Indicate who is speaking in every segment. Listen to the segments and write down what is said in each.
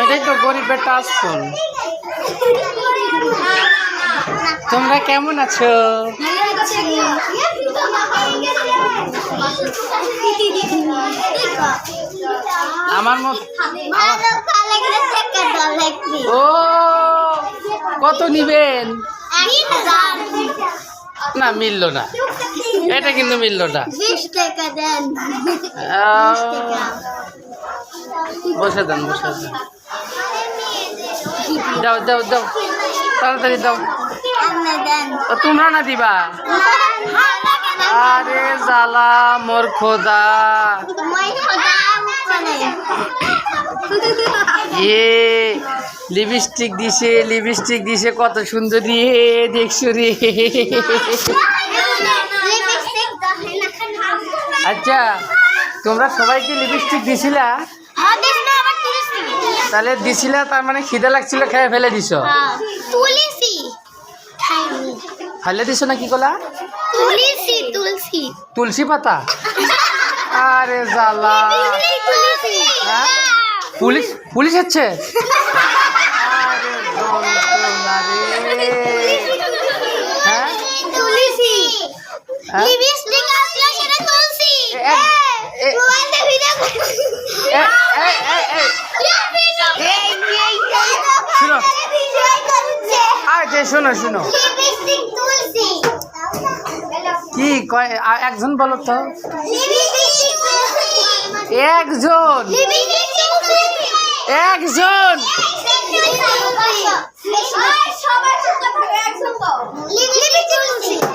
Speaker 1: এটাই তো গরিবের টাচ ফোন। তোমরা কেমন আছো? আমার মত ও কত নিবেন? না মিললো না, এটা কিন্তু মিললো না। বসে দেন, বসে দেন। দাও দাও দাও, তাড়াতাড়ি দাও। তোমরা না দিবা? আরে জ্বালা মোর খোদা। লিপস্টিক দিছে, লিপস্টিক দিছে, কত সুন্দর রে, দেখছো রে। আচ্ছা, তোমরা সবাইকে লিপস্টিক দিছিলা? তাহলে দিছিলা, তার মানে খিদে লাগছিল, খেয়ে ফেলে দিছ? ফেলে দিছ না কি কলা? তুলসী পাতা? আরে জ্বালা। পুলিশ পুলিশ হচ্ছে? শোনো শোনো, কি কয় একজন বলো তো? একজন একজন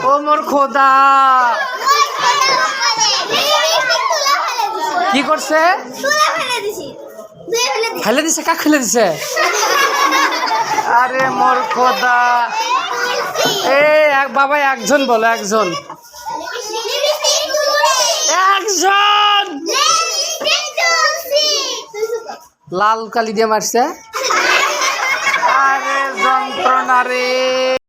Speaker 1: ও মোর খোদা, কি করছে? ফেলে দিছে? কাক ফেলে দিছে? আরে মোর খোদা। বাবা একজন বলো, একজন একজন। লাল কালি দিয়ে মারছে। আরে যন্ত্রণা রে।